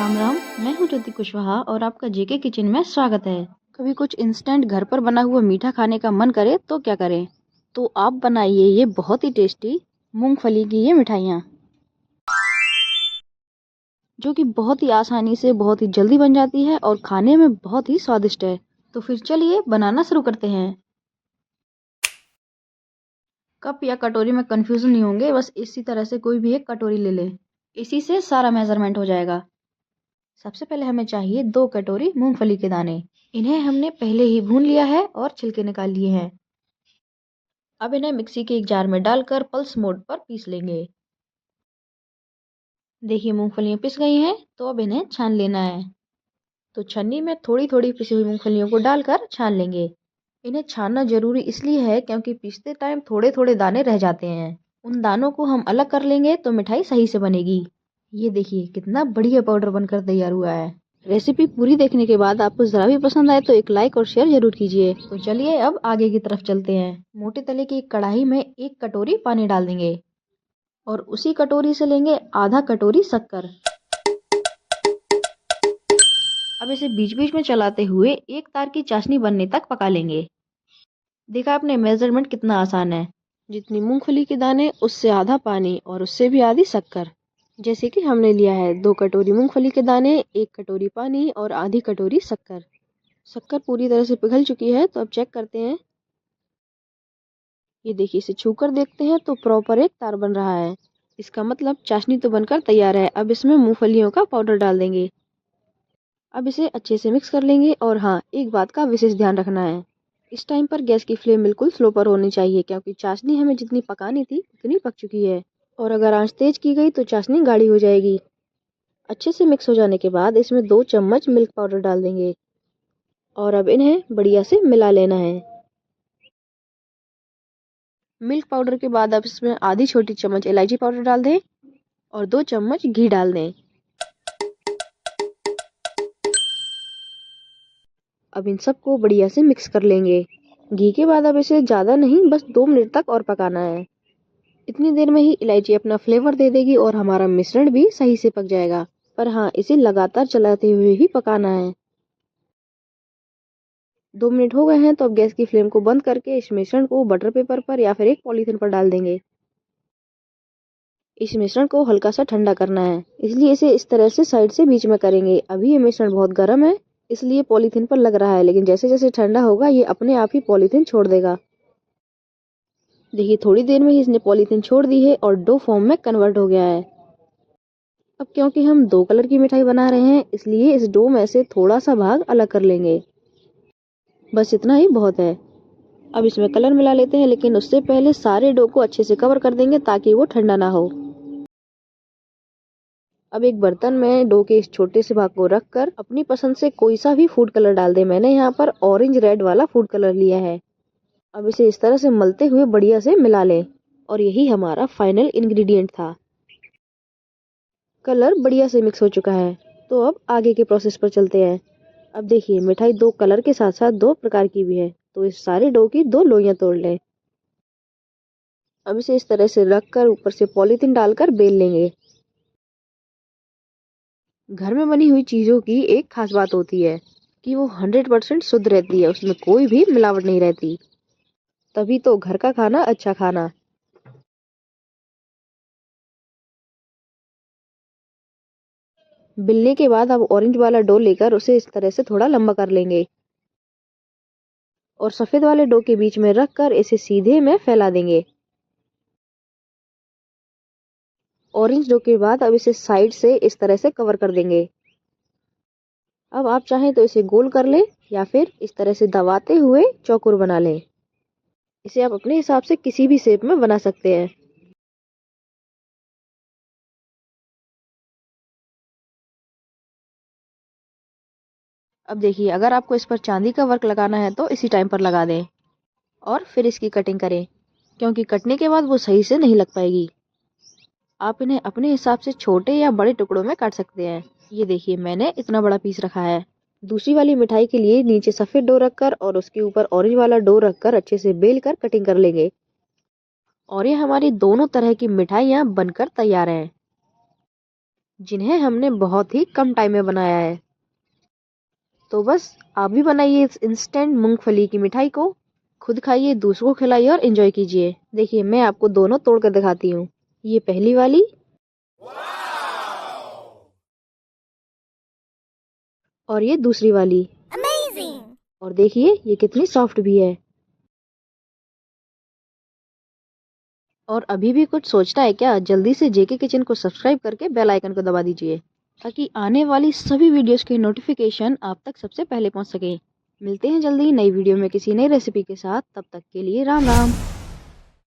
राम राम। मैं हूँ ज्योति कुशवाहा और आपका जेके किचन में स्वागत है। कभी कुछ इंस्टेंट घर पर बना हुआ मीठा खाने का मन करे तो क्या करें, तो आप बनाइए ये बहुत ही टेस्टी मूंगफली की ये मिठाइयाँ, जो कि बहुत ही आसानी से बहुत ही जल्दी बन जाती है और खाने में बहुत ही स्वादिष्ट है। तो फिर चलिए बनाना शुरू करते हैं। कप या कटोरी में कंफ्यूजन नहीं होंगे, बस इसी तरह से कोई भी एक कटोरी ले लें, इसी से सारा मेजरमेंट हो जाएगा। सबसे पहले हमें चाहिए 2 कटोरी मूंगफली के दाने। इन्हें हमने पहले ही भून लिया है और छिलके निकाल लिए हैं। अब इन्हें मिक्सी के एक जार में डालकर पल्स मोड पर पीस लेंगे। देखिए मूंगफलियां पिस गई हैं, तो अब इन्हें छान लेना है। तो छन्नी में थोड़ी थोड़ी पिसी हुई मूंगफलियों को डालकर छान लेंगे। इन्हें छानना जरूरी इसलिए है क्योंकि पीसते टाइम थोड़े थोड़े दाने रह जाते हैं। उन दानों को हम अलग कर लेंगे तो मिठाई सही से बनेगी। ये देखिए कितना बढ़िया पाउडर बनकर तैयार हुआ है। रेसिपी पूरी देखने के बाद आपको जरा भी पसंद आए तो एक लाइक और शेयर जरूर कीजिए। तो चलिए अब आगे की तरफ चलते हैं। मोटे तले की एक कढ़ाई में 1 कटोरी पानी डाल देंगे और उसी कटोरी से लेंगे आधा कटोरी शक्कर। अब इसे बीच बीच में चलाते हुए एक तार की चाशनी बनने तक पका लेंगे। देखा आपने, मेजरमेंट कितना आसान है। जितनी मूंगफली के दाने उससे आधा पानी और उससे भी आधी शक्कर। जैसे कि हमने लिया है 2 कटोरी मूंगफली के दाने, 1 कटोरी पानी और आधी कटोरी शक्कर। शक्कर पूरी तरह से पिघल चुकी है, तो अब चेक करते हैं। ये देखिए, इसे छूकर देखते हैं तो प्रॉपर एक तार बन रहा है। इसका मतलब चाशनी तो बनकर तैयार है। अब इसमें मूंगफलियों का पाउडर डाल देंगे। अब इसे अच्छे से मिक्स कर लेंगे। और हाँ, एक बात का विशेष ध्यान रखना है, इस टाइम पर गैस की फ्लेम बिल्कुल स्लो पर होनी चाहिए, क्योंकि चाशनी हमें जितनी पकानी थी उतनी पक चुकी है और अगर आंच तेज की गई तो चाशनी गाढ़ी हो जाएगी। अच्छे से मिक्स हो जाने के बाद इसमें 2 चम्मच मिल्क पाउडर डाल देंगे और अब इन्हें बढ़िया से मिला लेना है। मिल्क पाउडर के बाद अब इसमें आधी छोटी चम्मच इलायची पाउडर डाल दें और 2 चम्मच घी डाल दें। अब इन सबको बढ़िया से मिक्स कर लेंगे। घी के बाद अब इसे ज़्यादा नहीं, बस 2 मिनट तक और पकाना है। इतनी देर में ही इलायची अपना फ्लेवर दे देगी और हमारा मिश्रण भी सही से पक जाएगा। पर हाँ, इसे लगातार चलाते हुए ही पकाना है। 2 मिनट हो गए हैं, तो अब गैस की फ्लेम को बंद करके इस मिश्रण को बटर पेपर पर या फिर एक पॉलीथिन पर डाल देंगे। इस मिश्रण को हल्का सा ठंडा करना है, इसलिए इसे इस तरह से साइड से बीच में करेंगे। अभी ये मिश्रण बहुत गर्म है, इसलिए पॉलीथिन पर लग रहा है, लेकिन जैसे जैसे ठंडा होगा ये अपने आप ही पॉलीथिन छोड़ देगा। देखिए, थोड़ी देर में ही इसने पॉलीथिन छोड़ दी है और डो फॉर्म में कन्वर्ट हो गया है। अब क्योंकि हम 2 कलर की मिठाई बना रहे हैं, इसलिए इस डो में से थोड़ा सा भाग अलग कर लेंगे। बस इतना ही बहुत है। अब इसमें कलर मिला लेते हैं, लेकिन उससे पहले सारे डो को अच्छे से कवर कर देंगे ताकि वो ठंडा ना हो। अब एक बर्तन में डो के इस छोटे से भाग को रखकर अपनी पसंद से कोई सा भी फूड कलर डाल दे। मैंने यहाँ पर ऑरेंज रेड वाला फूड कलर लिया है। अब इसे इस तरह से मलते हुए बढ़िया से मिला लें और यही हमारा फाइनल इंग्रेडिएंट था। कलर बढ़िया से मिक्स हो चुका है, तो अब आगे के प्रोसेस पर चलते हैं। अब देखिए, मिठाई 2 कलर के साथ साथ 2 प्रकार की भी है, तो इस सारे डो की 2 लोइयां तोड़ लें। अब इसे इस तरह से रखकर ऊपर से पॉलीथिन डालकर बेल लेंगे। घर में बनी हुई चीजों की एक खास बात होती है कि वो 100% शुद्ध रहती है, उसमें कोई भी मिलावट नहीं रहती। तभी तो घर का खाना अच्छा खाना। बेलने के बाद अब ऑरेंज वाला डो लेकर उसे इस तरह से थोड़ा लंबा कर लेंगे और सफेद वाले डो के बीच में रखकर इसे सीधे में फैला देंगे। ऑरेंज डो के बाद अब इसे साइड से इस तरह से कवर कर देंगे। अब आप चाहें तो इसे गोल कर लें या फिर इस तरह से दबाते हुए चौकोर बना लें। इसे आप अपने हिसाब से किसी भी शेप में बना सकते हैं। अब देखिए, अगर आपको इस पर चांदी का वर्क लगाना है तो इसी टाइम पर लगा दें और फिर इसकी कटिंग करें, क्योंकि कटने के बाद वो सही से नहीं लग पाएगी। आप इन्हें अपने हिसाब से छोटे या बड़े टुकड़ों में काट सकते हैं। ये देखिए, मैंने इतना बड़ा पीस रखा है। दूसरी वाली मिठाई के लिए नीचे सफेद डो रखकर और उसके ऊपर ऑरेंज वाला डो रखकर अच्छे से बेल कर कटिंग कर लेंगे और ये हमारी दोनों तरह की मिठाइयाँ बनकर तैयार हैं। जिन्हें हमने बहुत ही कम टाइम में बनाया है। तो बस आप भी बनाइए इस इंस्टेंट मूंगफली की मिठाई को, खुद खाइए, दूसरों को खिलाइए और एंजॉय कीजिए। देखिए मैं आपको दोनों तोड़ कर दिखाती हूँ। ये पहली वाली और ये दूसरी वाली। और देखिए ये कितनी सॉफ्ट भी है। और अभी भी कुछ सोचना है क्या? जल्दी से जेके किचन को सब्सक्राइब करके बेल आइकन को दबा दीजिए, ताकि आने वाली सभी वीडियोस की नोटिफिकेशन आप तक सबसे पहले पहुंच सके। मिलते हैं जल्दी नई वीडियो में किसी नई रेसिपी के साथ। तब तक के लिए राम राम।